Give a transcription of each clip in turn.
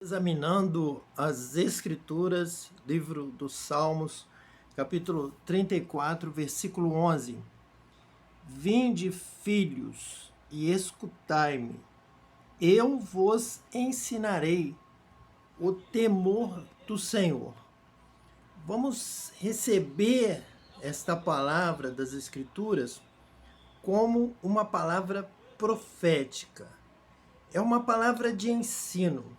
Examinando as Escrituras, livro dos Salmos, capítulo 34, versículo 11. Vinde, filhos, e escutai-me, eu vos ensinarei o temor do Senhor. Vamos receber esta palavra das Escrituras como uma palavra profética. É uma palavra de ensino.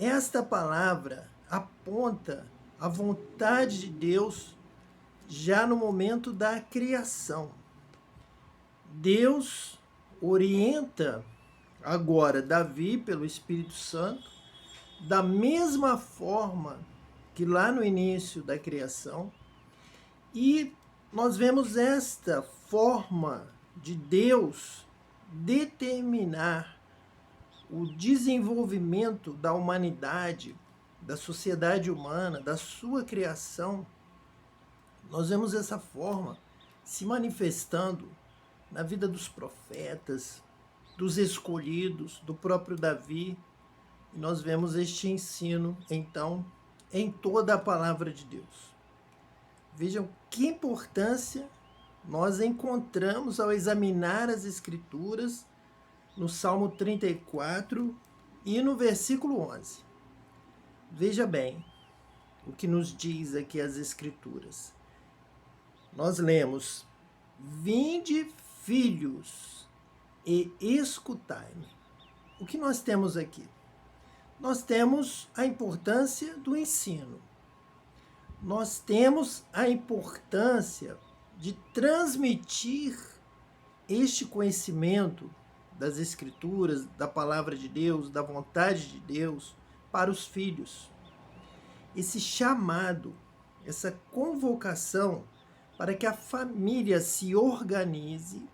Esta palavra aponta a vontade de Deus já no momento da criação. Deus orienta agora Davi pelo Espírito Santo, da mesma forma que lá no início da criação, e nós vemos esta forma de Deus determinar o desenvolvimento da humanidade, da sociedade humana, da sua criação. Nós vemos essa forma se manifestando na vida dos profetas, dos escolhidos, do próprio Davi. E nós vemos este ensino, então, em toda a palavra de Deus. Vejam que importância nós encontramos ao examinar as Escrituras no Salmo 34 e no versículo 11. Veja bem o que nos diz aqui as Escrituras. Nós lemos: vinde, filhos, e escutai-me. O que nós temos aqui? Nós temos a importância do ensino. Nós temos a importância de transmitir este conhecimento das Escrituras, da palavra de Deus, da vontade de Deus para os filhos. Esse chamado, essa convocação para que a família se organize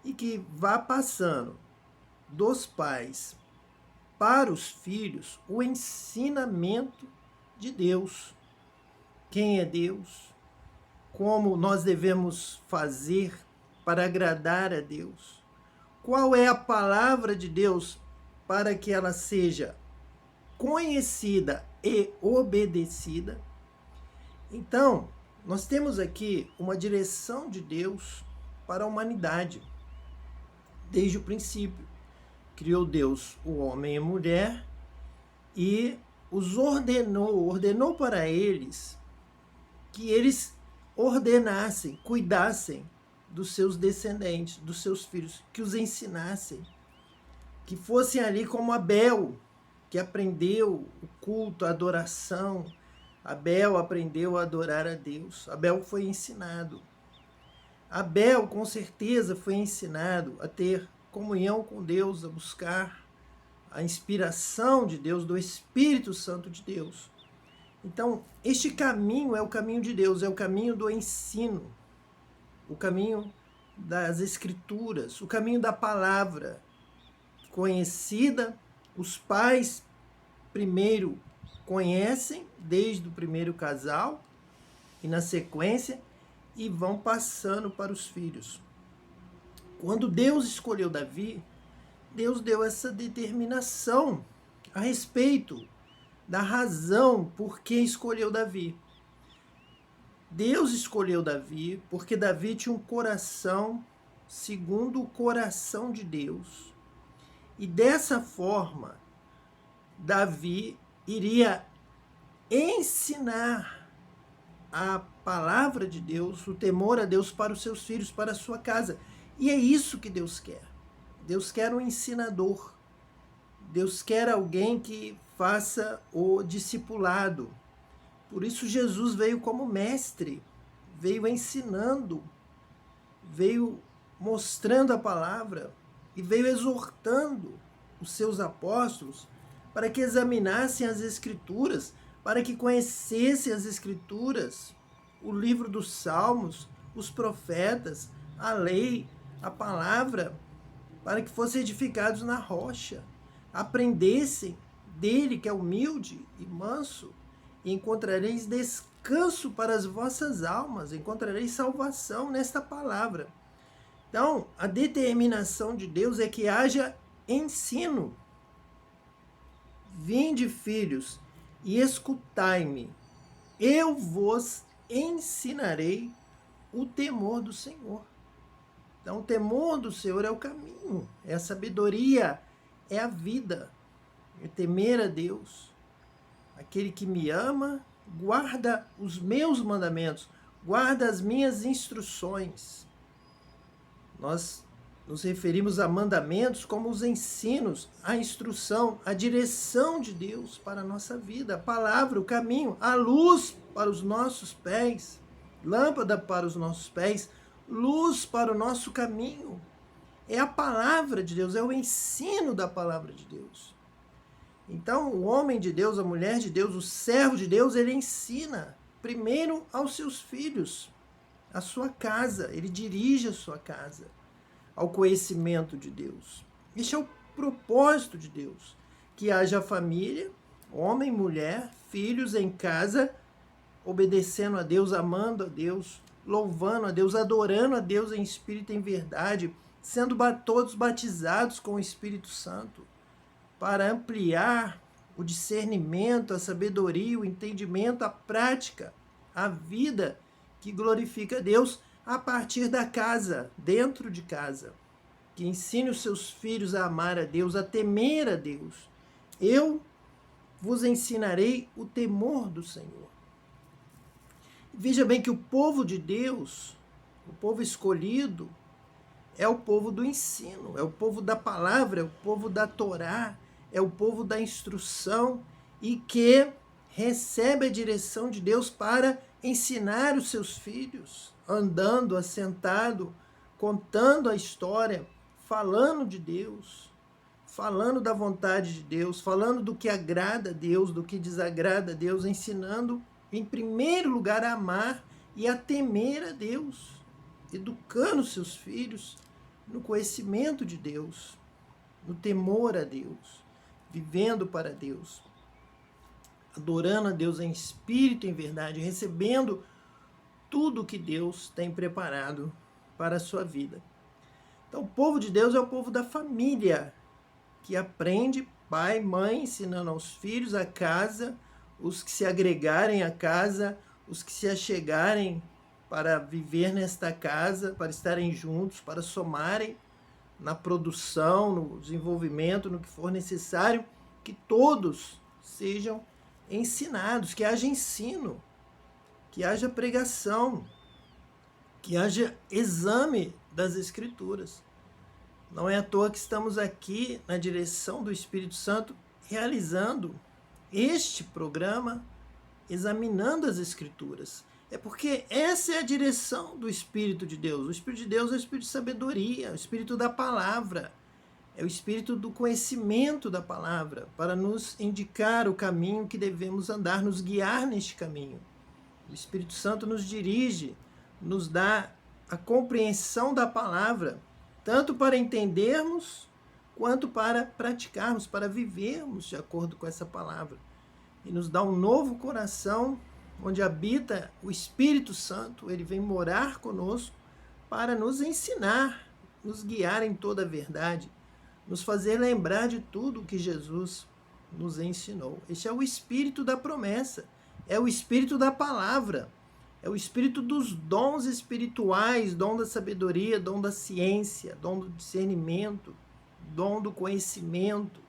e que vá passando dos pais para os filhos o ensinamento de Deus. Quem é Deus? Como nós devemos fazer para agradar a Deus? Qual é a palavra de Deus para que ela seja conhecida e obedecida? Então, nós temos aqui uma direção de Deus para a humanidade. Desde o princípio, criou Deus o homem e a mulher e os ordenou para eles que eles ordenassem, cuidassem dos seus descendentes, dos seus filhos, que os ensinassem, que fossem ali como Abel, que aprendeu o culto, a adoração. Abel aprendeu a adorar a Deus. Abel foi ensinado. Abel, com certeza, foi ensinado a ter comunhão com Deus, a buscar a inspiração de Deus, do Espírito Santo de Deus. Então, este caminho é o caminho de Deus, é o caminho do ensino, o caminho das Escrituras, o caminho da palavra conhecida. Os pais primeiro conhecem, desde o primeiro casal, e na sequência, e vão passando para os filhos. Quando Deus escolheu Davi, Deus deu essa determinação a respeito da razão por que escolheu Davi. Deus escolheu Davi porque Davi tinha um coração segundo o coração de Deus. E dessa forma, Davi iria ensinar a palavra de Deus, o temor a Deus para os seus filhos, para a sua casa. E é isso que Deus quer. Deus quer um ensinador. Deus quer alguém que faça o discipulado. Por isso Jesus veio como mestre, veio ensinando, veio mostrando a palavra e veio exortando os seus apóstolos para que examinassem as Escrituras, para que conhecessem as Escrituras, o livro dos Salmos, os profetas, a lei, a palavra, para que fossem edificados na rocha, aprendessem dele, que é humilde e manso, e encontrareis descanso para as vossas almas, encontrareis salvação nesta palavra. Então, a determinação de Deus é que haja ensino. Vinde, filhos, e escutai-me, eu vos ensinarei o temor do Senhor. Então, o temor do Senhor é o caminho, é a sabedoria, é a vida, é temer a Deus. Aquele que me ama, guarda os meus mandamentos, guarda as minhas instruções. Nós nos referimos a mandamentos como os ensinos, a instrução, a direção de Deus para a nossa vida, a palavra, o caminho, a luz para os nossos pés, lâmpada para os nossos pés, luz para o nosso caminho. É a palavra de Deus, é o ensino da palavra de Deus. Então, o homem de Deus, a mulher de Deus, o servo de Deus, ele ensina primeiro aos seus filhos, a sua casa, ele dirige a sua casa ao conhecimento de Deus. Este é o propósito de Deus, que haja família, homem, mulher, filhos em casa, obedecendo a Deus, amando a Deus, louvando a Deus, adorando a Deus em espírito e em verdade, sendo todos batizados com o Espírito Santo, para ampliar o discernimento, a sabedoria, o entendimento, a prática, a vida que glorifica a Deus a partir da casa, dentro de casa. Que ensine os seus filhos a amar a Deus, a temer a Deus. Eu vos ensinarei o temor do Senhor. Veja bem que o povo de Deus, o povo escolhido, é o povo do ensino, é o povo da palavra, é o povo da Torá, é o povo da instrução e que recebe a direção de Deus para ensinar os seus filhos, andando, assentado, contando a história, falando de Deus, falando da vontade de Deus, falando do que agrada a Deus, do que desagrada a Deus, ensinando, em primeiro lugar, a amar e a temer a Deus, educando seus filhos no conhecimento de Deus, no temor a Deus, vivendo para Deus, adorando a Deus em espírito e em verdade, recebendo tudo que Deus tem preparado para a sua vida. Então, o povo de Deus é o povo da família, que aprende, pai, mãe, ensinando aos filhos, a casa, os que se agregarem à casa, os que se achegarem para viver nesta casa, para estarem juntos, para somarem na produção, no desenvolvimento, no que for necessário, que todos sejam ensinados, que haja ensino, que haja pregação, que haja exame das Escrituras. Não é à toa que estamos aqui na direção do Espírito Santo realizando este programa, examinando as Escrituras. É porque essa é a direção do Espírito de Deus. O Espírito de Deus é o Espírito de sabedoria, o Espírito da palavra, é o Espírito do conhecimento da palavra, para nos indicar o caminho que devemos andar, nos guiar neste caminho. O Espírito Santo nos dirige, nos dá a compreensão da palavra, tanto para entendermos, quanto para praticarmos, para vivermos de acordo com essa palavra. E nos dá um novo coração, onde habita o Espírito Santo, ele vem morar conosco para nos ensinar, nos guiar em toda a verdade, nos fazer lembrar de tudo que Jesus nos ensinou. Este é o Espírito da promessa, é o Espírito da palavra, é o Espírito dos dons espirituais, dom da sabedoria, dom da ciência, dom do discernimento, dom do conhecimento,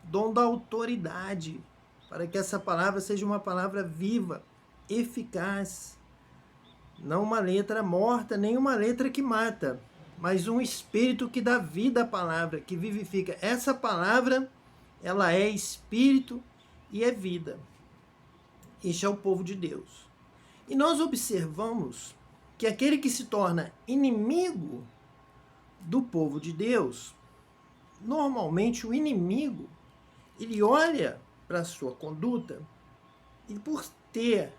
dom da autoridade, para que essa palavra seja uma palavra viva, eficaz, não uma letra morta, nem uma letra que mata, mas um espírito que dá vida à palavra, que vivifica. Essa palavra, ela é espírito e é vida. Este é o povo de Deus. E nós observamos que aquele que se torna inimigo do povo de Deus, normalmente o inimigo, ele olha para a sua conduta e por ter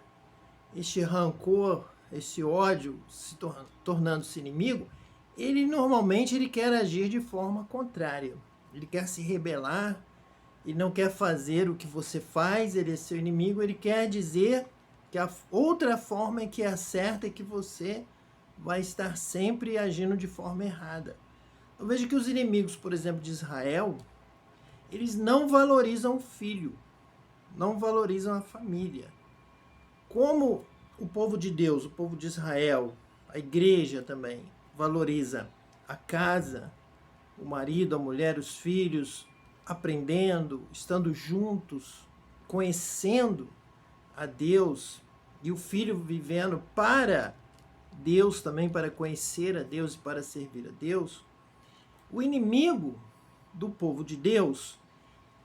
este rancor, esse ódio se tornando-se inimigo, ele normalmente quer agir de forma contrária. Ele quer se rebelar, ele não quer fazer o que você faz, ele é seu inimigo, ele quer dizer que a outra forma é que é a certa e que você vai estar sempre agindo de forma errada. Eu vejo que os inimigos, por exemplo, de Israel, eles não valorizam o filho, não valorizam a família. Como o povo de Deus, o povo de Israel, a igreja também valoriza a casa, o marido, a mulher, os filhos, aprendendo, estando juntos, conhecendo a Deus, e o filho vivendo para Deus também, para conhecer a Deus e para servir a Deus, o inimigo do povo de Deus,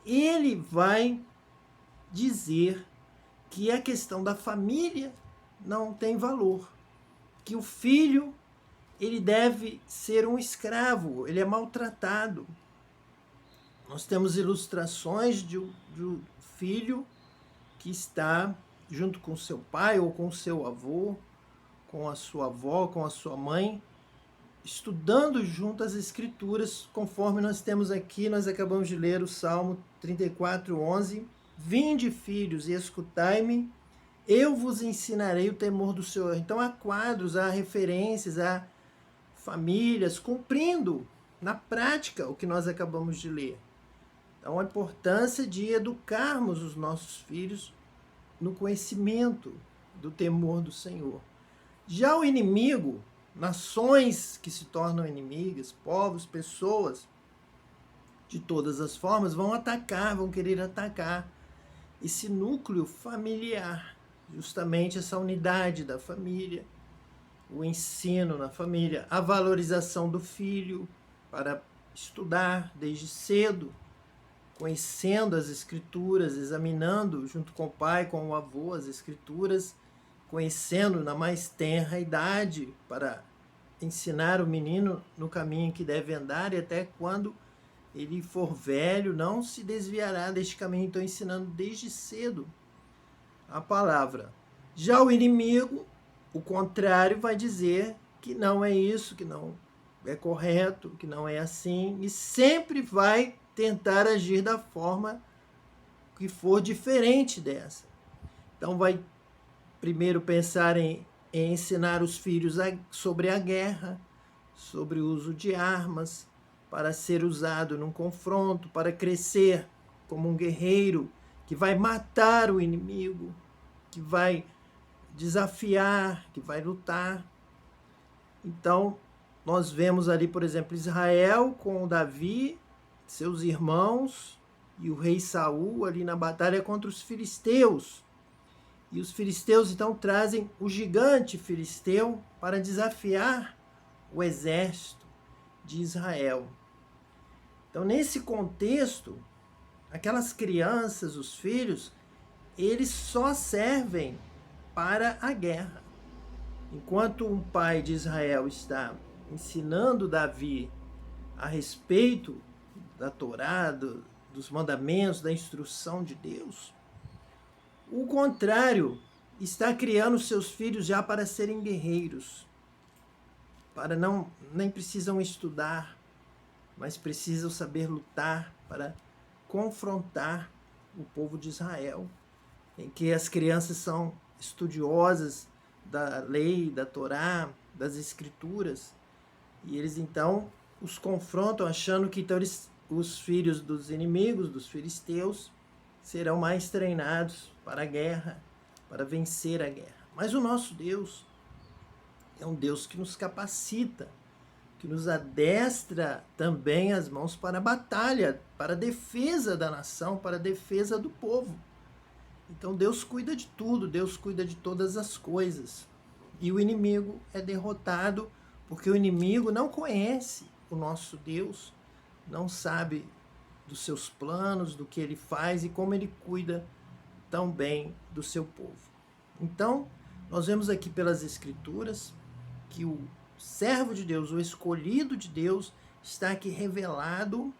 ele vai dizer que a questão da família não tem valor, que o filho ele deve ser um escravo, ele é maltratado. Nós temos ilustrações de um filho que está junto com seu pai ou com seu avô, com a sua avó, com a sua mãe, estudando junto as escrituras, conforme nós temos aqui, nós acabamos de ler o Salmo 34:11. Vinde, filhos, e escutai-me, eu vos ensinarei o temor do Senhor. Então há quadros, há referências, há famílias cumprindo na prática o que nós acabamos de ler. Então a importância de educarmos os nossos filhos no conhecimento do temor do Senhor. Já o inimigo, nações que se tornam inimigas, povos, pessoas, de todas as formas, vão atacar, vão querer atacar esse núcleo familiar, justamente essa unidade da família, o ensino na família, a valorização do filho para estudar desde cedo, conhecendo as escrituras, examinando junto com o pai, com o avô, as escrituras, conhecendo na mais tenra idade para ensinar o menino no caminho que deve andar, e até quando ele for velho, não se desviará deste caminho. Então, ensinando desde cedo a palavra. Já o inimigo, o contrário, vai dizer que não é isso, que não é correto, que não é assim, e sempre vai tentar agir da forma que for diferente dessa. Então, vai primeiro pensar em ensinar os filhos sobre a guerra, sobre o uso de armas, para ser usado num confronto, para crescer como um guerreiro que vai matar o inimigo, que vai desafiar, que vai lutar. Então, nós vemos ali, por exemplo, Israel com Davi, seus irmãos e o rei Saul ali na batalha contra os filisteus. E os filisteus então trazem o gigante filisteu para desafiar o exército de Israel. Então, nesse contexto, aquelas crianças, os filhos, eles só servem para a guerra. Enquanto um pai de Israel está ensinando Davi a respeito da Torá, dos mandamentos, da instrução de Deus, o contrário está criando seus filhos já para serem guerreiros, para nem precisam estudar, mas precisam saber lutar para confrontar o povo de Israel, em que as crianças são estudiosas da lei, da Torá, das escrituras, e eles então os confrontam achando que então os filhos dos inimigos, dos filisteus, serão mais treinados para a guerra, para vencer a guerra. Mas o nosso Deus é um Deus que nos capacita, que nos adestra também as mãos para a batalha, para a defesa da nação, para a defesa do povo. Então Deus cuida de tudo, Deus cuida de todas as coisas. E o inimigo é derrotado, porque o inimigo não conhece o nosso Deus, não sabe dos seus planos, do que ele faz e como ele cuida tão bem do seu povo. Então, nós vemos aqui pelas Escrituras que o servo de Deus, o escolhido de Deus, está aqui revelado,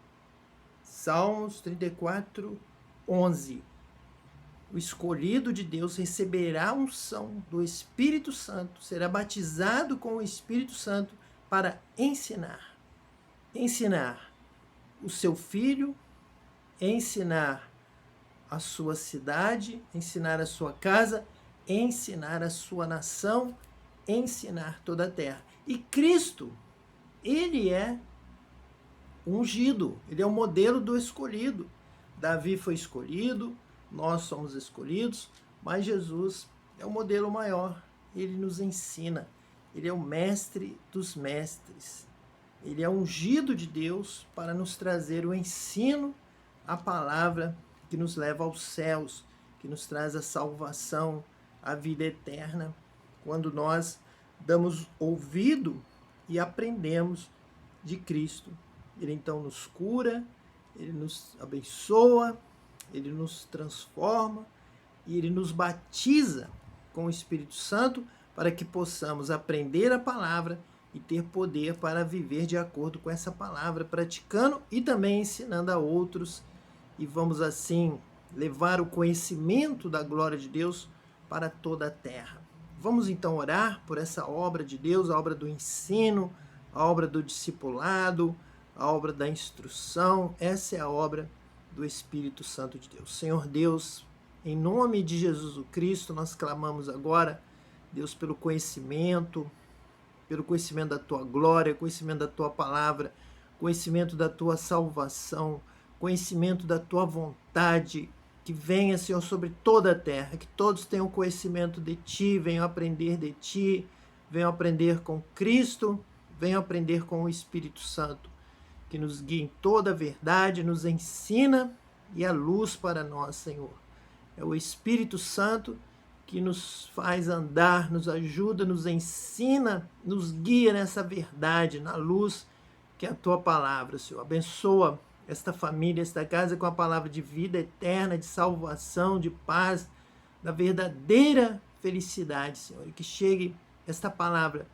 Salmos 34:11. O escolhido de Deus receberá a unção do Espírito Santo, será batizado com o Espírito Santo para ensinar. Ensinar o seu filho, ensinar a sua cidade, ensinar a sua casa, ensinar a sua nação, ensinar toda a terra. E Cristo, ele é ungido, ele é o modelo do escolhido. Davi foi escolhido, nós somos escolhidos, mas Jesus é o modelo maior. Ele nos ensina, ele é o mestre dos mestres. Ele é ungido de Deus para nos trazer o ensino, a palavra que nos leva aos céus, que nos traz a salvação, a vida eterna. Quando nós damos ouvido e aprendemos de Cristo, Ele então nos cura, Ele nos abençoa, Ele nos transforma e Ele nos batiza com o Espírito Santo para que possamos aprender a palavra e ter poder para viver de acordo com essa palavra, praticando e também ensinando a outros. E vamos assim levar o conhecimento da glória de Deus para toda a terra. Vamos então orar por essa obra de Deus, a obra do ensino, a obra do discipulado, a obra da instrução. Essa é a obra do Espírito Santo de Deus. Senhor Deus, em nome de Jesus o Cristo, nós clamamos agora, Deus, pelo conhecimento da Tua glória, conhecimento da Tua palavra, conhecimento da Tua salvação, conhecimento da Tua vontade, que venha, Senhor, sobre toda a terra, que todos tenham conhecimento de Ti, venham aprender de Ti, venham aprender com Cristo, venham aprender com o Espírito Santo, que nos guie em toda a verdade, nos ensina e a luz para nós, Senhor. É o Espírito Santo que nos faz andar, nos ajuda, nos ensina, nos guia nessa verdade, na luz que é a Tua palavra, Senhor. Abençoa esta família, esta casa com a palavra de vida eterna, de salvação, de paz, da verdadeira felicidade, Senhor. E que chegue esta palavra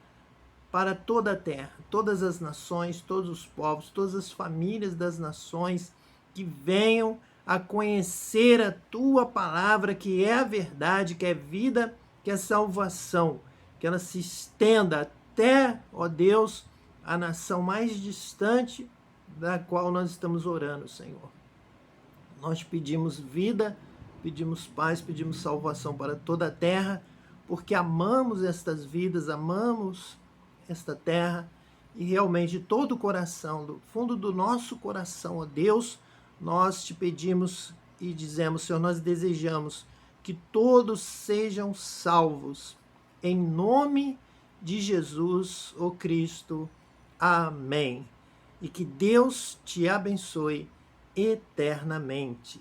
para toda a terra, todas as nações, todos os povos, todas as famílias das nações, que venham a conhecer a Tua palavra, que é a verdade, que é vida, que é salvação, que ela se estenda até, ó Deus, a nação mais distante da qual nós estamos orando, Senhor. Nós pedimos vida, pedimos paz, pedimos salvação para toda a terra, porque amamos estas vidas, amamos esta terra, e realmente de todo o coração, do fundo do nosso coração, ó Deus, nós te pedimos e dizemos, Senhor, nós desejamos que todos sejam salvos. Em nome de Jesus, o Cristo. Amém. E que Deus te abençoe eternamente.